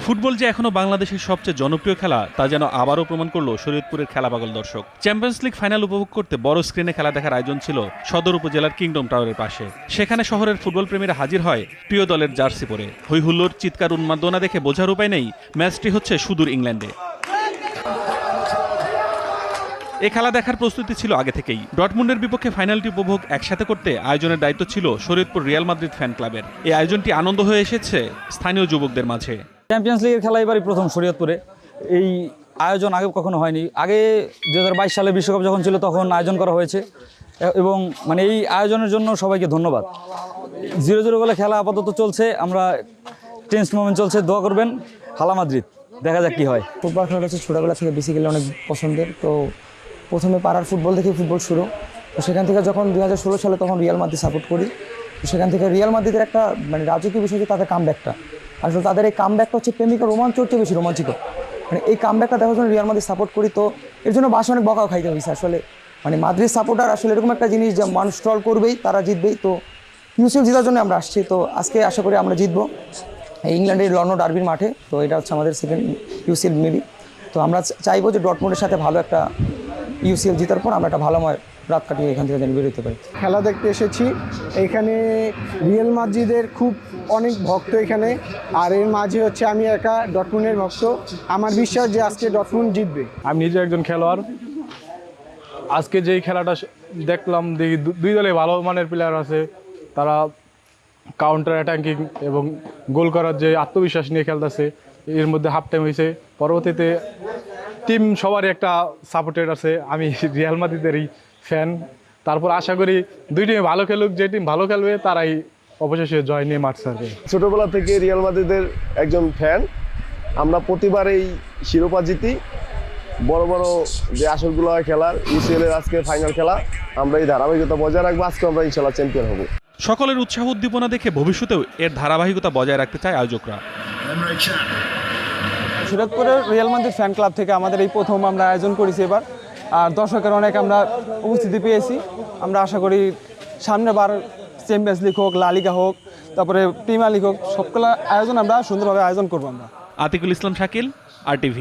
Football যে এখনো বাংলাদেশের সবচেয়ে জনপ্রিয় খেলা তা যেন আবারও প্রমাণ করলো শরীয়তপুরের খেলা পাগল দর্শক। চ্যাম্পিয়ন্স লিগ ফাইনাল উপভোগ করতে বড় স্ক্রিনে খেলা দেখার আয়োজন ছিল সদর উপজেলার কিংডম টাওয়ারের পাশে। সেখানে শহরের ফুটবল প্রেমীরা হাজির হয় প্রিয় দলের জার্সি পরে। হৈ হুল্লোড়, চিৎকার, উন্মাদনা দেখে বোঝার উপায় নেই ম্যাচটি হচ্ছে সুদূর ইংল্যান্ডে। এ খেলা দেখার প্রস্তুতি ছিল আগে থেকেই। ডর্টমুন্ডের বিপক্ষে ফাইনালটি উপভোগ একসাথে করতে আয়োজনের দায়িত্ব ছিল শরীয়তপুর রিয়াল মাদ্রিদ ফ্যান ক্লাবের। এই আয়োজনটি আনন্দ হয়ে এসেছে স্থানীয় যুবকদের মাঝে। চ্যাম্পিয়ন্স লিগের খেলা এবারই প্রথম শরীয়তপুরে। এই আয়োজন আগে কখনো হয়নি। আগে 2022 সালে বিশ্বকাপ যখন ছিল তখন আয়োজন করা হয়েছে এবং এই আয়োজনের জন্য সবাইকে ধন্যবাদ। 0-0 বলে খেলা আপাতত চলছে, আমরা টেন্স মোমেন্ট চলছে, দোয়া করবেন হালা মাদ্রিদ, দেখা যাক কি হয়। ফুটবল খেলাটা হচ্ছে ছোটোবেলা থেকে বেসিক্যালি অনেক পছন্দের। তো প্রথমে পাড়ার ফুটবল থেকে ফুটবল শুরু। তো সেখান থেকে যখন 2016 সালে তখন রিয়াল মাদ্রিদ সাপোর্ট করি। তো সেখান থেকে রিয়াল মাদ্রিদের একটা রাজকীয় বিষয় হচ্ছে তাদের কামব্যাকটা। আসলে তাদের এই কামব্যাকটা হচ্ছে প্রেমিকা রোমাঞ্চের চেয়ে বেশি রোমাঞ্চিত। এই কামব্যাকটা দেখার জন্য রিয়াল মাদ্রিদ সাপোর্ট করি। তো এর জন্য বাসে অনেক বকাও খাইতে হয়েছে। আসলে মাদ্রিদ সাপোর্টার আসলে এরকম একটা জিনিস যে মানুষ ট্রল করবেই, তারা জিতবেই। তো ইউসিএল জেতার জন্য আমরা আসছি। তো আজকে আশা করি আমরা জিতবো ইংল্যান্ডের লন্ডন ডার্বির মাঠে। তো এটা হচ্ছে আমাদের সেকেন্ড ইউসিএল মেবি। তো আমরা চাইবো যে ডর্টমুন্ডের সাথে ভালো একটা ইউসিএল জেতার পর আমরা একটা ভালো রাত কাটিয়ে এখান থেকে যেন বেরোতে পারি। খেলা দেখতে এসেছি এখানে। রিয়াল মাদ্রিদের খুব অনেক ভক্ত এখানে, আর এর মাঝে হচ্ছে আমি একা ডর্টমুন্ডের ভক্ত। আমার বিশ্বাস যে আজকে ডর্টমুন্ড জিতবে। আমি নিজে একজন খেলোয়াড়। আজকে যেই খেলাটা দেখলাম, দেখি দুই দলে ভালো মানের প্লেয়ার আছে। তারা কাউন্টার অ্যাটাকিং এবং গোল করার যে আত্মবিশ্বাস নিয়ে খেলতেছে। এর মধ্যে হাফ টাইম হয়েছে, পরবর্তীতে টিম সবারই একটা সাপোর্টেড আছে। আমি রিয়াল মাদ্রিদেরই ফ্যান। তারপর আশা করি দুই টিমে ভালো খেলুক, যে টিম ভালো খেলবে তারাই অবশেষে জয় নিয়ে মাঠ ছাড়বে। ছোটোবেলা থেকে রিয়াল মাদ্রিদের একজন ফ্যান। আমরা প্রতিবারেই শিরোপা জিতি। বড় বড় যে আসরগুলো হয় খেলার, ইউসিএল এর আজকে ফাইনাল খেলা, আমরা এই ধারাবাহিকতা বজায় রাখবো। আজকে আমরা ইনশাল্লাহ চ্যাম্পিয়ন হব। সকলের উৎসাহ উদ্দীপনা দেখে ভবিষ্যতেও এর ধারাবাহিকতা বজায় রাখতে চায় আয়োজকরা। শরীয়তপুরের রিয়াল মাদ্রিদ ফ্যান ক্লাব থেকে আমাদের এই প্রথম আমরা আয়োজন করেছি এবার। আর দর্শকের অনেক আমরা উপস্থিতি পেয়েছি। আমরা আশা করি সামনের বার চ্যাম্পিয়ন্স লিগ হোক, লা লিগা হোক, তারপরে প্রিমিয়ার লিগ হোক, সবগুলো আয়োজন আমরা সুন্দরভাবে আয়োজন করবো আমরা। আতিকুল ইসলাম শাকিল, RTV।